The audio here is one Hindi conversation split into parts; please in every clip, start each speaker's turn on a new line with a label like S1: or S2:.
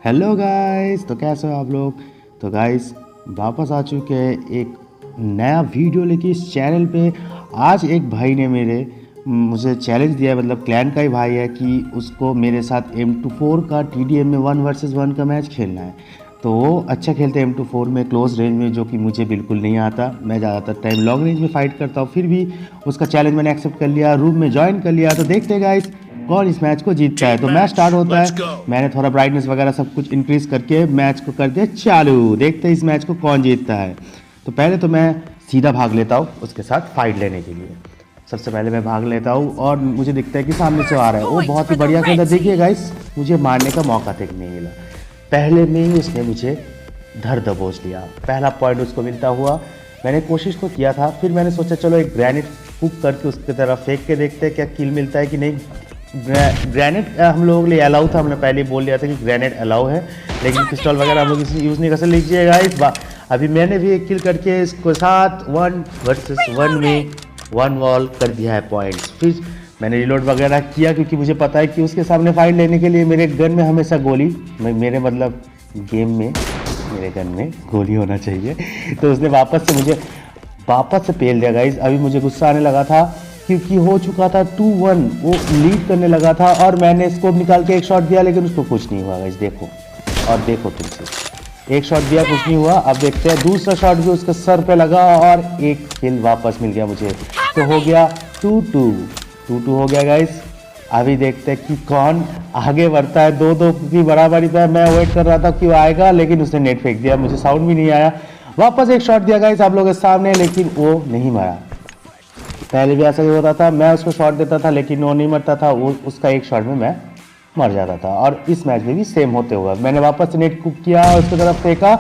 S1: हेलो गाइस, तो कैसे हो आप लोग। तो गाइस वापस आ चुके हैं एक नया वीडियो लेके इस चैनल पे। आज एक भाई ने मुझे चैलेंज दिया, मतलब क्लैन का ही भाई है, कि उसको मेरे साथ M24 का TDM में 1 वर्सेस 1 का मैच खेलना है। तो वो अच्छा खेलते हैं M24 में क्लोज रेंज में, जो कि मुझे बिल्कुल नहीं आता। मैं ज़्यादातर टाइम लॉन्ग रेंज में फ़ाइट करता हूँ। फिर भी उसका चैलेंज मैंने एक्सेप्ट कर लिया, रूम में ज्वाइन कर लिया। तो देखते हैं गाइस कौन इस मैच को जीतता है। तो मैच स्टार्ट होता है। मैंने थोड़ा ब्राइटनेस वगैरह सब कुछ इंक्रीज करके मैच को कर दिया चालू। देखते हैं इस मैच को कौन जीतता है। तो पहले तो मैं सीधा भाग लेता हूँ उसके साथ फाइट लेने के लिए। सबसे पहले मैं भाग लेता हूँ और मुझे दिखता है कि सामने से आ रहा है। वो बहुत ही बढ़िया खेलता। देखिए गाइस, मुझे मारने का मौका तक नहीं मिला। पहले में ही उसने मुझे धर दबोच लिया। पहला पॉइंट उसको मिलता हुआ। मैंने कोशिश तो किया था, फिर मैंने सोचा चलो एक ग्रेनेड कुक करके उसकी तरफ फेंक के देखते हैं क्या किल मिलता है कि नहीं। ग्रेनेड हम लोगों के लिए अलाउ था। हमने पहले ही बोल दिया था कि ग्रेनेड अलाउ है, लेकिन पिस्टल वगैरह हम लोग इसे यूज़ नहीं कर सकते। लीजिएगा इस अभी मैंने भी एक किल करके इसको साथ 1 वर्सेस 1 में 1 वॉल कर दिया है पॉइंट्स। फिर मैंने रिलोड वगैरह किया, क्योंकि मुझे पता है कि उसके सामने फाइट लेने के लिए मेरे गन में हमेशा गोली, मेरे मतलब गेम में मेरे गन में गोली होना चाहिए। तो उसने वापस से पेल दिया गाइस। अभी मुझे गुस्सा आने लगा था, क्योंकि हो चुका था 2-1, वो लीड करने लगा था और मैंने स्कोप निकाल के एक शॉट दिया, लेकिन उसको कुछ नहीं हुआ गाइस। देखो और देखो, तुमसे एक शॉट दिया, कुछ नहीं हुआ। अब देखते हैं दूसरा शॉट भी उसके सर पे लगा और एक किल वापस मिल गया मुझे। तो हो गया 2-2 हो गया गाइस। अभी देखते हैं कि कौन आगे बढ़ता है। 2-2 की बराबरी पे मैं वेट कर रहा था कि वो आएगा, लेकिन उसने नेट फेंक दिया, मुझे साउंड भी नहीं आया। वापस एक शॉट दिया गाइस आप लोगों के सामने, लेकिन वो नहीं मरा। पहले भी ऐसा ही होता था, मैं उसको शॉट देता था लेकिन वो नहीं मरता था। वो उसका एक शॉट में मैं मर जाता था। और इस मैच में भी सेम होते हुआ मैंने वापस से नेट कुक किया और उसकी तरफ फेंका,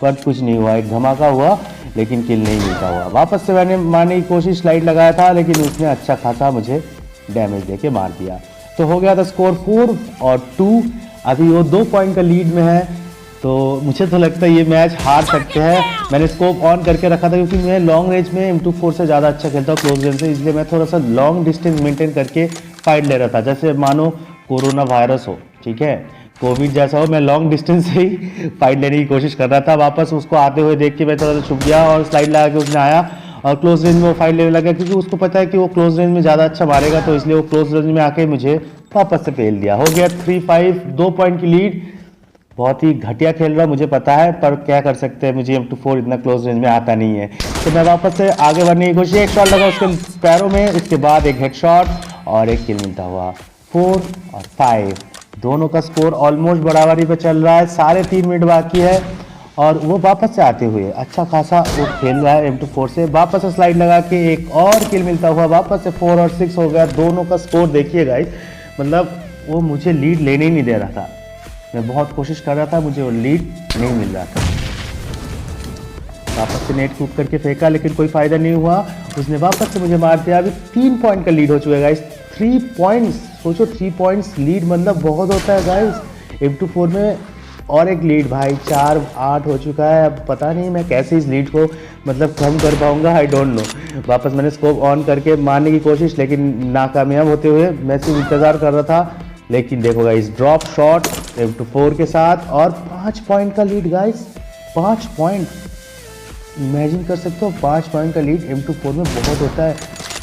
S1: पर कुछ नहीं हुआ। एक धमाका हुआ लेकिन किल नहीं मिलता हुआ। वापस से मैंने मारने की कोशिश, स्लाइड लगाया था, लेकिन उसने अच्छा खासा मुझे डैमेज देके मार दिया। तो हो गया था स्कोर 4 और 2। अभी वो 2 पॉइंट का लीड में है। तो मुझे तो लगता है ये मैच हार सकते हैं। मैंने स्कोप ऑन करके रखा था, क्योंकि मैं लॉन्ग रेंज में M24 से ज़्यादा अच्छा खेलता हूँ क्लोज रेंज से, इसलिए मैं थोड़ा सा लॉन्ग डिस्टेंस मेंटेन करके फाइट ले रहा था। जैसे मानो कोरोना वायरस हो, ठीक है, कोविड जैसा हो, मैं लॉन्ग डिस्टेंस से ही फाइट लेने की कोशिश कर रहा था। वापस उसको आते हुए देख के मैं थोड़ा सा छुप गया और स्लाइड लगा के उसने आया और क्लोज रेंज में वो फाइट लेने लगा, क्योंकि उसको पता है कि वो क्लोज रेंज में ज़्यादा अच्छा मारेगा। तो इसलिए वो क्लोज रेंज में आके मुझे वापस से फेल दिया। हो गया 3-5, 2 पॉइंट की लीड। बहुत ही घटिया खेल रहा, मुझे पता है, पर क्या कर सकते हैं, मुझे M24 इतना क्लोज रेंज में आता नहीं है। तो मैं वापस से आगे बढ़ने की कोशिश, एक शॉट लगा उसके पैरों में, उसके बाद एक हेडशॉट और एक किल मिलता हुआ। 4 और 5 दोनों का स्कोर ऑलमोस्ट बराबरी पे चल रहा है। 3.5 मिनट बाकी है और वो वापस से आते हुए अच्छा खासा वो खेल रहा है M24 से। वापस से स्लाइड लगा के एक और किल मिलता हुआ, वापस से 4 और 6 हो गया। दोनों का स्कोर देखिए गाइस, मतलब वो मुझे लीड लेने ही नहीं दे रहा था। मैं बहुत कोशिश कर रहा था, मुझे वो लीड नहीं मिल रहा था। वापस से नेट कूद करके फेंका, लेकिन कोई फायदा नहीं हुआ। उसने वापस से मुझे मार दिया। अभी 3 पॉइंट का लीड हो चुका है गाइस। 3 पॉइंट्स, सोचो 3 पॉइंट्स लीड मतलब बहुत होता है गाइस M24 में। और एक लीड भाई 4-8 हो चुका है। अब पता नहीं मैं कैसे इस लीड को मतलब कम कर पाऊंगा, आई डोंट नो। वापस मैंने स्कोप ऑन करके मारने की कोशिश, लेकिन नाकामयाब होते हुए मैं सिर्फ इंतज़ार कर रहा था। लेकिन देखो गाइस, ड्रॉप शॉट M24 के साथ और 5 पॉइंट का लीड गाइस। 5 पॉइंट, इमेजिन कर सकते हो, 5 पॉइंट का लीड M24 में बहुत होता है।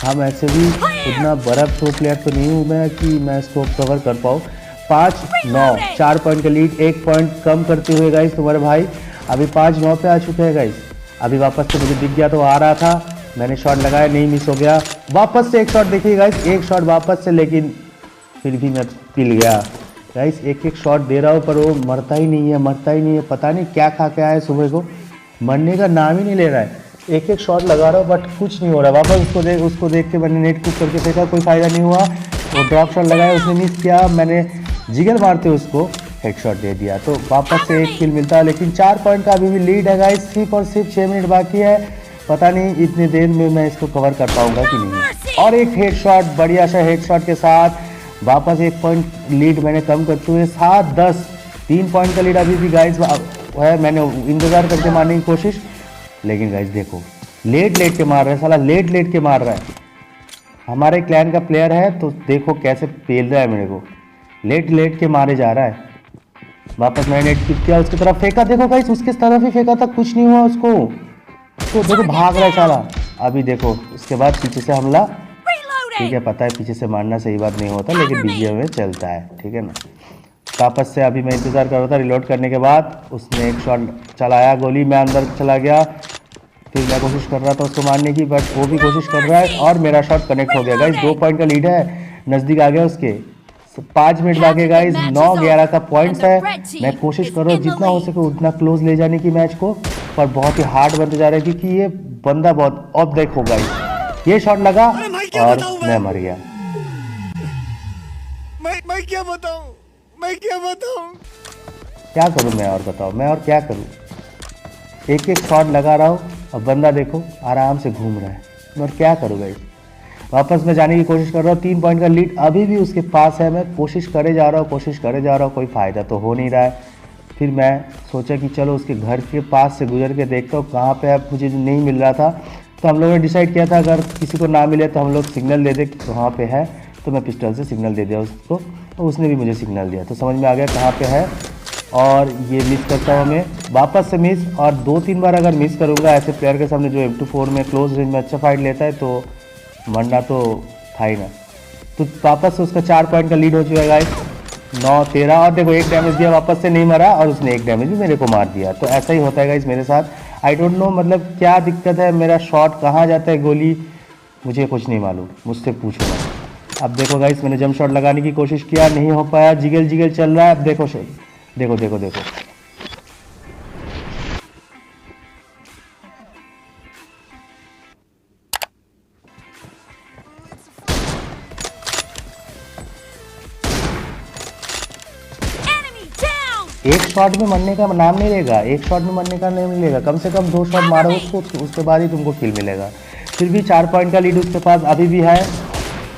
S1: हम ऐसे भी उतना बड़ा प्रो प्लेयर तो नहीं हूँ मैं कि मैं इसको कवर कर पाऊँ। 5-9, 4 पॉइंट का लीड, 1 पॉइंट कम करते हुए गाइस तुम्हारे भाई अभी 5-9 पे आ चुके हैं गाइस। अभी वापस से मुझे दिख गया तो आ रहा था, मैंने शॉट लगाया, नहीं मिस हो गया। वापस से एक शॉट देखिए गाइस, एक शॉट वापस से, लेकिन फिर भी मैं पिल गया गाइस। एक शॉट दे रहा हूँ पर वो मरता ही नहीं है। पता नहीं क्या खा के आया है सुबह को, मरने का नाम ही नहीं ले रहा है। एक शॉट लगा रहा हूँ बट कुछ नहीं हो रहा। वापस उसको देख के मैंने नेट कुक करके फेंका, कोई फायदा नहीं हुआ। वो ड्रॉप शॉट लगाया, उसने मिस किया, मैंने जिगल मारते उसको हेडशॉट दे दिया। तो वापस से एक किल मिलता है, लेकिन 4 पॉइंट का अभी भी लीड है गाइस। सिर्फ और सिर्फ 6 मिनट बाकी है। पता नहीं इतनी देर में मैं इसको कवर कर पाऊंगा कि नहीं। और एक हेडशॉट, बढ़िया सा हेडशॉट के साथ वापस 1 पॉइंट लीड मैंने कम करते हुए 7-10, 3 पॉइंट का लीड अभी भी गाइस है। मैंने इंतजार करके मारने की कोशिश, लेकिन गाइस देखो लेट के मार रहा है साला, लेट के मार रहा है। हमारे क्लैन का प्लेयर है तो देखो कैसे पेल रहा है मेरे को, लेट के मारे जा रहा है। वापस मैंने नेट पिक किया, उसकी तरफ फेंका, देखो गाइस उसके तरफ ही फेंका था, कुछ नहीं हुआ उसको। तो देखो भाग रहा है साला। अभी देखो उसके बाद पीछे से हमला, ठीक है पता है पीछे से मारना सही बात नहीं होता, लेकिन बीजीएम में चलता है, ठीक है ना। वापस से अभी मैं इंतज़ार कर रहा था, रिलोड करने के बाद उसने एक शॉट चलाया, गोली मैं अंदर चला गया, फिर मैं कोशिश कर रहा था उसको मारने की, बट वो भी कोशिश कर रहा है और मेरा शॉट कनेक्ट हो गया गाइस। 2 पॉइंट का लीड है, नज़दीक आ गया उसके। 5 मिनट बाकी गाइस, 9-11 का पॉइंट्स है। मैं कोशिश कर रहा हूँ जितना हो सके उतना क्लोज ले जाने की मैच को, पर बहुत ही हार्ड बनते जा रहा है क्योंकि ये बंदा बहुत। अब देखो गाइस ये शॉट लगा और मैं मर गया।
S2: मैं क्या बताऊं, मैं क्या बताऊं,
S1: क्या करूं मैं और बताओ, मैं और क्या करूं। एक एक शॉट लगा रहा हूं और बंदा देखो आराम से घूम रहा है, मैं और क्या करूं गाइस। वापस मैं जाने की कोशिश कर रहा हूँ, 3 पॉइंट का लीड अभी भी उसके पास है। मैं कोशिश करे जा रहा हूँ, कोशिश करे जा रहा हूँ, कोई फ़ायदा तो हो नहीं रहा है। फिर मैं सोचा कि चलो उसके घर के पास से गुजर के देखता हूँ कहाँ पे है, मुझे नहीं मिल रहा था। तो हम लोगों ने डिसाइड किया था अगर किसी को ना मिले तो हम लोग सिग्नल दे दे कहाँ पे है। तो मैं पिस्टल से सिग्नल दे दिया उसको, तो उसने भी मुझे सिग्नल दिया, तो समझ में आ गया कहाँ पे है। और ये मिस करता हूँ मैं, वापस से मिस, और 2-3 बार अगर मिस करूँगा ऐसे प्लेयर के सामने जो M24 में क्लोज रेंज में अच्छा फाइट लेता है तो मरना तो था ही ना। तो वापस से उसका 4 पॉइंट का लीड हो चुका है गाइस, 9-13। और देखो एक डैमेज दिया, वापस से नहीं मरा और उसने एक डैमेज भी मेरे को मार दिया। तो ऐसा ही होता है गाइस मेरे साथ। आई डोंट नो मतलब क्या दिक्कत है, मेरा शॉट कहाँ जाता है, गोली मुझे कुछ नहीं मालूम, मुझसे पूछो ना। अब देखो गाइस मैंने जंप शॉट लगाने की कोशिश किया, नहीं हो पाया, जिगल जिगल चल रहा है। अब देखो देखो देखो देखो एक शॉट में मरने का नाम नहीं लेगा, एक शॉट में मरने का नाम नहीं लेगा, कम से कम 2 शॉट मारो उसको, उसके बाद ही तुमको किल मिलेगा। फिर भी 4 पॉइंट का लीड उसके पास अभी भी है,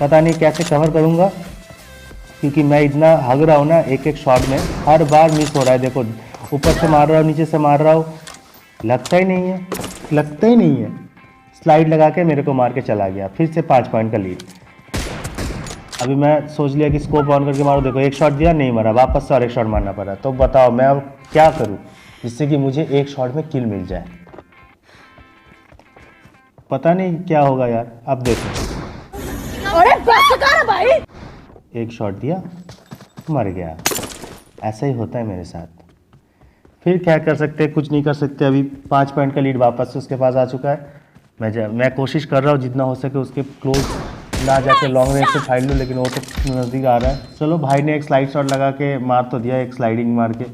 S1: पता नहीं कैसे कवर करूँगा क्योंकि मैं इतना हग रहा हूँ ना, एक एक शॉट में हर बार मिस हो रहा है। देखो ऊपर से मार रहा हूँ, नीचे से मार रहा हूँ, लगता ही नहीं है, लगता ही नहीं है। स्लाइड लगा के मेरे को मार के चला गया, फिर से 5 पॉइंट का लीड। अभी मैं सोच लिया कि स्कोप ऑन करके मारो, देखो एक शॉट दिया नहीं मरा, वापस से और एक शॉट मारना पड़ा। तो बताओ मैं अब क्या करूं जिससे कि मुझे एक शॉट में किल मिल जाए, पता नहीं क्या होगा यार। अब देखो
S3: अरे बस कर भाई,
S1: एक शॉट दिया मर गया, ऐसा ही होता है मेरे साथ। फिर क्या कर सकते हैं, कुछ नहीं कर सकते। अभी 5 पॉइंट का लीड वापस से उसके पास आ चुका है। मैं कोशिश कर रहा हूँ जितना हो सके उसके क्लोज ना जाके लॉन्ग रेंज से फाइट लूँ, लेकिन वो तो नज़दीक आ रहा है। चलो भाई ने एक स्लाइड शॉट लगा के मार तो दिया, एक स्लाइडिंग मार के।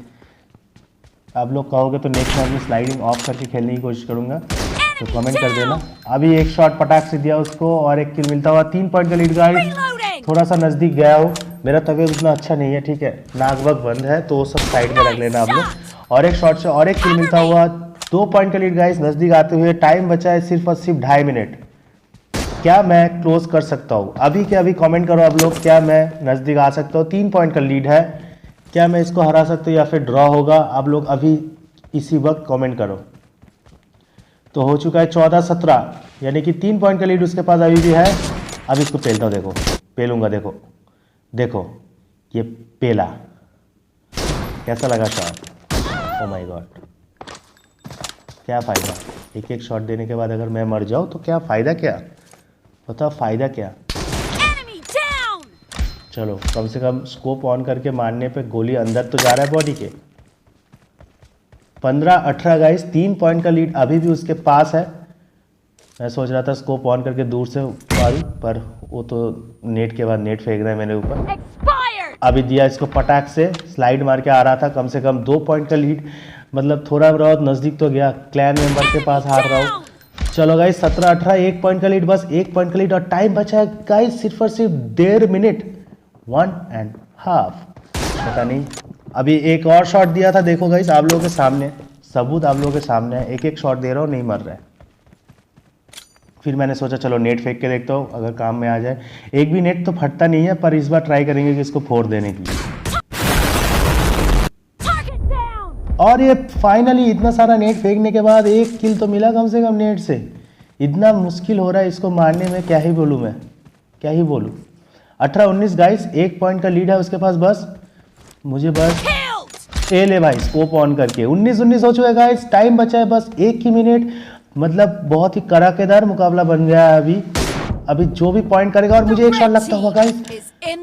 S1: आप लोग कहोगे तो नेक्स्ट मैच में स्लाइडिंग ऑफ करके खेलने की कोशिश करूँगा, तो कमेंट कर देना। अभी एक शॉट पटाख से दिया उसको और एक किल मिलता हुआ, 3 पॉइंट का लीड गाइस। थोड़ा सा नज़दीक गया हो, मेरा तबीयत उतना अच्छा नहीं है, ठीक है, नाक वक बंद है, तो वो सब साइड में रख लेना आप लोग। और एक शॉट से और एक किल मिलता हुआ, 2 पॉइंट का लीड गाइस नज़दीक आते हुए। टाइम बचा है सिर्फ और सिर्फ 2.5 मिनट। क्या मैं क्लोज कर सकता हूँ अभी के अभी? कमेंट करो आप लोग, क्या मैं नज़दीक आ सकता हूँ? 3 पॉइंट का लीड है, क्या मैं इसको हरा सकता हूँ या फिर ड्रॉ होगा? आप लोग अभी इसी वक्त कमेंट करो। तो हो चुका है 14-17, यानी कि 3 पॉइंट का लीड उसके पास अभी भी है। अब इसको पेलता हूँ, देखो पेलूंगा, देखो देखो ये पेला, कैसा लगा शॉट? ओ माय गॉड, क्या फ़ायदा एक एक शॉट देने के बाद अगर मैं मर जाऊँ तो क्या फ़ायदा, क्या बताओ फ़ायदा क्या? चलो कम से कम स्कोप ऑन करके मारने पे गोली अंदर तो जा रहा है बॉडी के। 15-18 गाइस, 3 पॉइंट का लीड अभी भी उसके पास है। मैं सोच रहा था स्कोप ऑन करके दूर से मारूं, पर वो तो नेट के बाद नेट फेंक रहा है मेरे ऊपर। अभी दिया इसको पटाख से, स्लाइड मार के आ रहा था, कम से कम 2 पॉइंट का लीड, मतलब थोड़ा बहुत नज़दीक तो गया। क्लैन मेंबर के पास हार रहा हूँ। चलो गाइस 17-18, 1 पॉइंट का लीड, बस 1 पॉइंट का लीड और टाइम बचा है गाइस सिर्फ और सिर्फ 1.5 मिनट, 1.5। पता नहीं, अभी एक और शॉट दिया था, देखो गाइस आप लोगों के सामने, सबूत आप लोगों के सामने है। एक एक शॉट दे रहा हूँ, नहीं मर रहा है। फिर मैंने सोचा चलो नेट फेंक के देखता हूँ अगर काम में आ जाए। एक भी नेट तो फटता नहीं है, पर इस बार ट्राई करेंगे कि इसको फोड़ देने की। और ये फाइनली इतना सारा नेट फेंकने के बाद एक किल तो मिला कम से कम नेट से। इतना मुश्किल हो रहा है इसको मारने में, क्या ही बोलूँ मैं, क्या ही बोलूँ। 18-19 गाइस, 1 पॉइंट का लीड है उसके पास। बस मुझे बस ए ले भाई स्कोप ऑन करके 19-19 हो चुका है गाइस। टाइम बचा है बस 1 ही मिनट, मतलब बहुत ही कड़ाकेदार मुकाबला बन गया है अभी जो भी पॉइंट करेगा। और मुझे एक शॉट लगता हुआ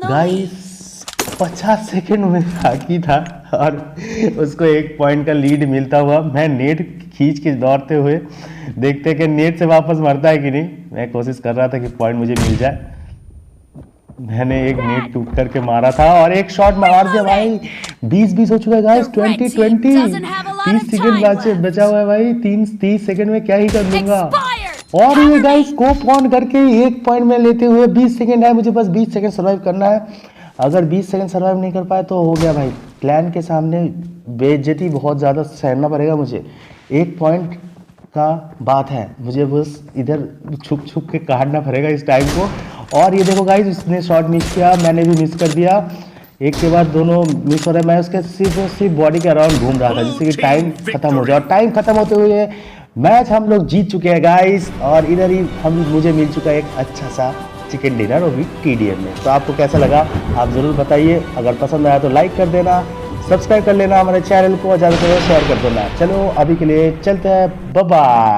S1: गाइस 50 सेकंड में बाकी था और उसको 1 पॉइंट का लीड मिलता हुआ। मैं नेट खींच के दौड़ते हुए देखते कि नेट से वापस मरता है कि नहीं। मैं कोशिश कर रहा था कि पॉइंट मुझे मिल जाए। मैंने एक नेट टूट करके मारा था और एक शॉट मार दिया भाई। 20-20 हो चुका है गाइस। 20-20 30 सेकंड बचा हुआ है भाई। 30 सेकंड में क्या ही कर लूंगा। और ये गाइस स्कोप ऑन करके 1 पॉइंट में लेते हुए 20 सेकंड है, मुझे बस 20 सेकंड सर्वाइव करना है। अगर 20 सेकंड सर्वाइव नहीं कर पाए तो हो गया भाई। क्लैन के सामने बेइज्जती बहुत ज़्यादा सहना पड़ेगा मुझे। 1 पॉइंट का बात है, मुझे बस इधर छुप छुप के काटना पड़ेगा इस टाइम को। और ये देखो गाइस उसने शॉट मिस किया, मैंने भी मिस कर दिया। एक के बाद दोनों मिस हो रहे हैं। मैं उसके सिर्फ बॉडी के अराउंड घूम रहा था जिससे कि टाइम खत्म हो जाए। और टाइम खत्म होते हुए मैच हम लोग जीत चुके हैं गाइस। और इधर ही मुझे मिल चुका है एक अच्छा सा चिकन डिनर, वो भी TDM में। तो आपको कैसा लगा आप ज़रूर बताइए। अगर पसंद आया तो लाइक कर देना, सब्सक्राइब कर लेना हमारे चैनल को, ज़्यादा से ज़्यादा शेयर कर देना। चलो अभी के लिए चलते हैं, बाय बाय।